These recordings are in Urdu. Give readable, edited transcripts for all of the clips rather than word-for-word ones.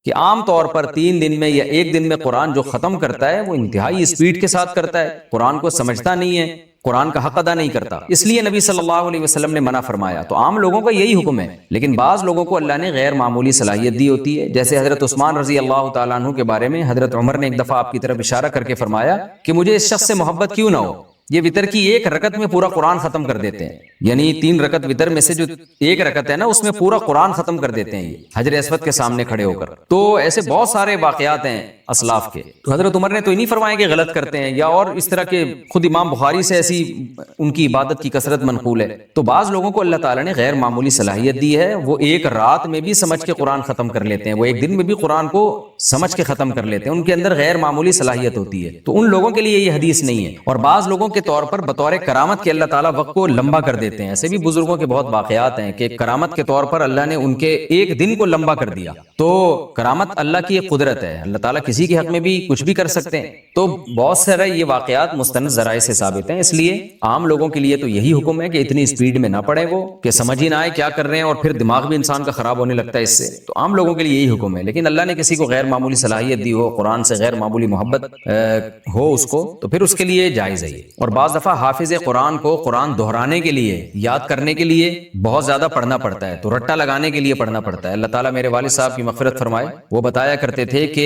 کہ عام طور پر 3 دن میں یا 1 دن میں قرآن جو ختم کرتا ہے وہ انتہائی اسپیڈ کے ساتھ کرتا ہے، قرآن کو سمجھتا نہیں ہے، قرآن کا حق ادا نہیں کرتا، اس لیے نبی صلی اللہ علیہ وسلم نے منع فرمایا۔ تو عام لوگوں کا یہی حکم ہے، لیکن بعض لوگوں کو اللہ نے غیر معمولی صلاحیت دی ہوتی ہے، جیسے حضرت عثمان رضی اللہ تعالیٰ عنہ کے بارے میں حضرت عمر نے ایک دفعہ آپ کی طرف اشارہ کر کے فرمایا کہ مجھے اس شخص سے محبت کیوں نہ ہو، یہ وتر کی 1 رکعت میں پورا قرآن ختم کر دیتے ہیں، یعنی 3 رکعت وتر میں سے جو 1 رکعت ہے نا اس میں پورا قرآن ختم کر دیتے ہیں یہ حجر اسود کے سامنے کھڑے ہو کر۔ تو ایسے بہت سارے واقعات ہیں اسلاف کے، تو حضرت عمر نے تو نہیں فرمایا کہ غلط کرتے ہیں، یا اور اس طرح کے خود امام بخاری سے ایسی ان کی عبادت کی کثرت منقول ہے۔ تو بعض لوگوں کو اللہ تعالیٰ نے غیر معمولی صلاحیت دی ہے، وہ 1 رات میں بھی سمجھ کے قرآن ختم کر لیتے ہیں، وہ 1 دن میں بھی قرآن کو سمجھ کے ختم کر لیتے ہیں، ان کے اندر غیر معمولی صلاحیت ہوتی ہے، تو ان لوگوں کے لیے یہ حدیث نہیں ہے۔ اور بعض لوگوں کے طور پر بطور کرامت کے اللہ تعالیٰ وقت کو لمبا کر دیتے ہیں، ایسے بھی بزرگوں کے بہت واقعات ہیں کہ کرامت کے طور پر اللہ نے ان کے 1 دن کو لمبا کر دیا۔ تو کرامت اللہ کی ایک قدرت ہے، اللہ تعالیٰ کسی کے حق میں بھی کچھ بھی کر سکتے ہیں، تو بہت سارے یہ واقعات مستند ذرائع سے ثابت ہیں، اس لیے عام لوگوں کے لیے تو یہی حکم ہے کہ اتنی اسپیڈ میں نہ پڑے وہ، کہ سمجھ ہی نہ آئے کیا کر رہے ہیں، اور پھر دماغ بھی انسان کا خراب ہونے لگتا ہے اس سے، تو عام لوگوں کے لیے یہی حکم ہے۔ لیکن اللہ نے کسی کو غیر معمولی صلاحیت دی ہو، قرآن سے غیر معمولی محبت ہو اس کو، تو پھر اس کے لیے جائز ہے۔ اور بعض دفعہ حافظ قرآن کو قرآن دہرانے کے لیے، یاد کرنے کے لیے بہت زیادہ پڑھنا پڑتا ہے، تو رٹا لگانے کے لیے پڑھنا پڑتا ہے۔ اللہ تعالیٰ میرے والد صاحب کی مغفرت فرمائے، وہ بتایا کرتے تھے کہ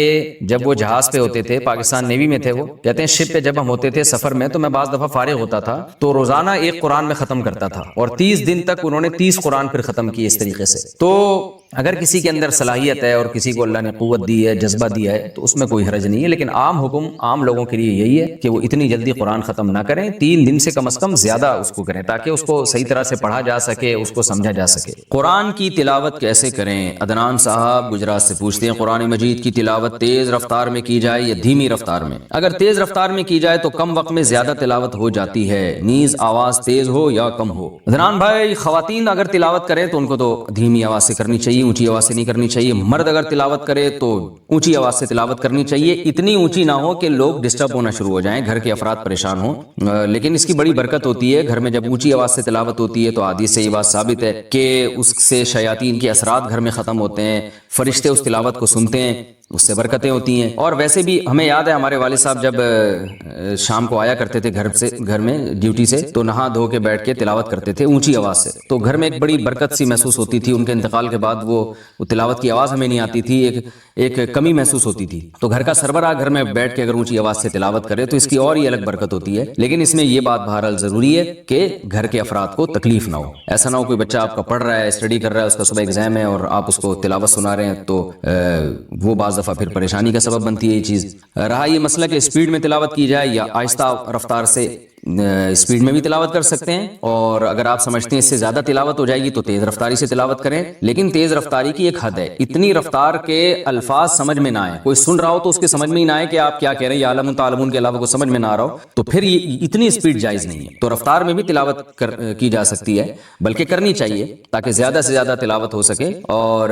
جب وہ جہاز پہ ہوتے تھے، پاکستان نیوی میں تھے، وہ کہتے ہیں شپ پہ جب ہم ہوتے تھے سفر میں، تو میں بعض دفعہ فارغ ہوتا تھا تو روزانہ 1 قرآن میں ختم کرتا تھا، اور 30 دن تک انہوں نے 30 قرآن پھر ختم کیے اس طریقے سے۔ تو اگر کسی کے اندر صلاحیت ہے اور کسی کو اللہ نے قوت دی ہے، جذبہ دیا ہے، تو اس میں کوئی حرج نہیں ہے، لیکن عام حکم عام لوگوں کے لیے یہی ہے کہ وہ اتنی جلدی قرآن ختم نہ کریں، 3 دن سے کم از کم زیادہ اس کو کریں تاکہ اس کو صحیح طرح سے پڑھا جا سکے، اس کو سمجھا جا سکے۔ قرآن کی تلاوت کیسے کریں؟ عدنان صاحب گجرات سے پوچھتے ہیں، قرآن مجید کی تلاوت تیز رفتار میں کی جائے یا دھیمی رفتار میں؟ اگر تیز رفتار میں کی جائے تو کم وقت میں زیادہ تلاوت ہو جاتی ہے، نیز آواز تیز ہو یا کم ہو۔ عدنان بھائی، خواتین اگر تلاوت کریں تو ان کو تو دھیمی آواز سے کرنی چاہیے، اونچی آواز سے نہیں کرنی چاہیے۔ مرد اگر تلاوت کرے تو اونچی آواز سے تلاوت کرنی چاہیے، اتنی اونچی نہ ہو کہ لوگ ڈسٹرب ہونا شروع ہو جائیں، گھر کے افراد پریشان ہوں، لیکن اس کی بڑی برکت ہوتی ہے گھر میں جب اونچی آواز سے تلاوت ہوتی ہے، تو حدیث سے یہ بات ثابت ہے کہ اس سے شیاطین کے اثرات گھر میں ختم ہوتے ہیں، فرشتے اس تلاوت کو سنتے ہیں، اس سے برکتیں ہوتی ہیں۔ اور ویسے بھی ہمیں یاد ہے ہمارے والد صاحب جب شام کو آیا کرتے تھے گھر میں ڈیوٹی سے، تو نہا دھو کے بیٹھ کے تلاوت کرتے تھے اونچی آواز سے، تو گھر میں ایک بڑی برکت سی محسوس ہوتی تھی۔ ان کے انتقال کے بعد وہ تلاوت کی آواز ہمیں نہیں آتی تھی، ایک کمی محسوس ہوتی تھی، تو گھر کا سربراہ گھر میں بیٹھ کے اگر اونچی آواز سے تلاوت کرے تو اس کی اور ہی الگ برکت ہوتی ہے۔ لیکن اس میں یہ بات بہرحال ضروری ہے کہ گھر کے افراد کو تکلیف نہ ہو، ایسا نہ ہو کوئی بچہ آپ کا پڑھ رہا ہے، اسٹڈی کر رہا ہے، اس کا صبح ایگزام ہے اور آپ اس کو تلاوت سنا رہے ہیں، تو وہ بعض دفعہ پھر پریشانی کا سبب بنتی ہے یہ چیز۔ رہا یہ مسئلہ کہ اسپیڈ میں تلاوت کی جائے یا آہستہ رفتار سے، اسپیڈ میں بھی تلاوت کر سکتے ہیں، اور اگر آپ سمجھتے ہیں اس سے زیادہ تلاوت ہو جائے گی تو تیز رفتاری سے تلاوت کریں، لیکن تیز رفتاری کی ایک حد ہے، اتنی رفتار کے الفاظ سمجھ میں نہ آئے، کوئی سن رہا ہو تو اس کے سمجھ میں ہی نہ آئے کہ آپ کیا کہہ رہے ہیں، یا عالم تعلمون کے علاوہ کو سمجھ میں نہ آ رہا ہو، تو پھر یہ اتنی اسپیڈ جائز نہیں ہے۔ تو رفتار میں بھی تلاوت کی جا سکتی ہے، بلکہ کرنی چاہیے تاکہ زیادہ سے زیادہ تلاوت ہو سکے، اور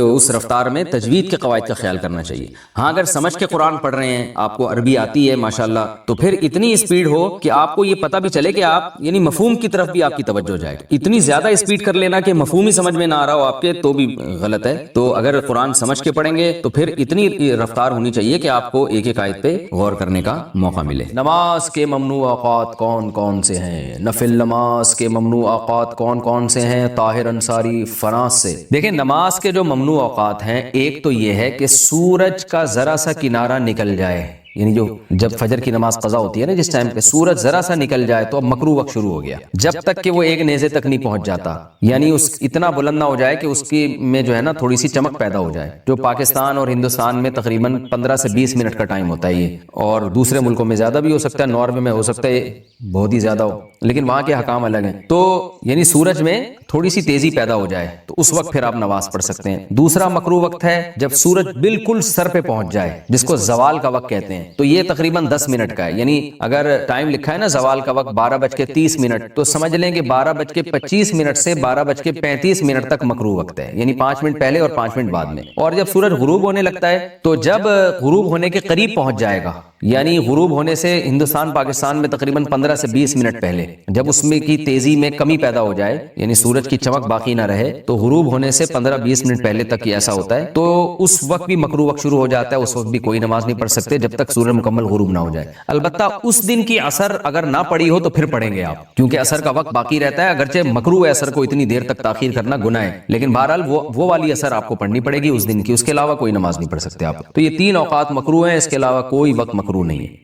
اس رفتار میں تجوید کے قواعد کا خیال کرنا چاہیے۔ ہاں اگر سمجھ کے قرآن پڑھ رہے ہیں، آپ کو عربی آتی ہے ماشاءاللہ، تو پھر اتنی اسپیڈ ہو کہ آپ کو یہ پتہ بھی چلے کہ آپ یعنی مفہوم کی طرف بھی آپ کی توجہ جائے۔ اتنی زیادہ اسپیڈ کر لینا کہ مفہوم ہی سمجھ میں نہ آ رہا ہو آپ کے، تو بھی غلط ہے۔ تو اگر قرآن سمجھ کے پڑھیں گے تو پھر اتنی رفتار ہونی چاہیے کہ آپ کو ایک ایک آیت پہ غور کرنے کا موقع ملے۔ نماز کے ممنوع اوقات کون کون سے ہیں؟ نفل نماز کے ممنوع اوقات کون کون سے ہیں؟ طاہر انصاری فرانس سے۔ دیکھیں نماز کے جو ممنوع اوقات ہیں، ایک تو یہ ہے کہ سورج کا ذرا سا کنارہ نکل جائے، یعنی جب فجر کی نماز قضا ہوتی ہے نا، جس ٹائم پہ سورج ذرا سا نکل جائے تو اب مکروہ وقت شروع ہو گیا، جب تک کہ وہ ایک نیزے تک نہیں پہنچ جاتا، یعنی اس اتنا بلند نہ ہو جائے کہ اس کی میں جو ہے نا تھوڑی سی چمک پیدا ہو جائے، جو پاکستان اور ہندوستان میں تقریباً 15 سے 20 منٹ کا ٹائم ہوتا ہے یہ، اور دوسرے ملکوں میں زیادہ بھی ہو سکتا ہے، ناروے میں ہو سکتا ہے بہت ہی زیادہ ہو، لیکن وہاں کے حکام الگ ہیں۔ تو یعنی سورج میں تھوڑی سی تیزی پیدا ہو جائے تو اس وقت پھر آپ نماز پڑھ سکتے ہیں۔ دوسرا مکروہ وقت ہے جب سورج بالکل سر پہ پہنچ جائے، جس کو زوال کا وقت کہتے ہیں، تو یہ تقریباً 10 منٹ کا ہے، یعنی اگر ٹائم لکھا ہے نا زوال کا وقت 12:30 تو سمجھ لیں کہ 12:25 سے 12:35 تک مکروہ وقت ہے، یعنی 5 منٹ پہلے اور 5 منٹ بعد میں۔ اور جب سورج غروب ہونے لگتا ہے تو جب غروب ہونے کے قریب پہنچ جائے گا، یعنی غروب ہونے سے ہندوستان پاکستان میں تقریباً 15 سے 20 منٹ پہلے، جب اس میں کی تیزی میں کمی پیدا ہو جائے، یعنی سورج کی چمک باقی نہ رہے، تو غروب ہونے سے 15-20 منٹ پہلے تک یہ ایسا ہوتا ہے، تو اس وقت بھی مکروہ وقت شروع ہو جاتا ہے، اس وقت بھی کوئی نماز نہیں پڑھ سکتے جب تک سورج مکمل غروب نہ ہو جائے۔ البتہ اس دن کی عصر اگر نہ پڑی ہو تو پھر پڑھیں گے آپ، کیونکہ عصر کا وقت باقی رہتا ہے، اگرچہ مکروہ ہے عصر کو اتنی دیر تک تاخیر کرنا گناہ ہے، لیکن بہرحال وہ والی عصر آپ کو پڑھنی پڑے گی اس دن کی، اس کے علاوہ کوئی نماز نہیں پڑھ سکتے آپ۔ تو یہ 3 اوقات مکروہ ہیں، اس کے علاوہ کوئی وقت مکروہ نہیں ہے۔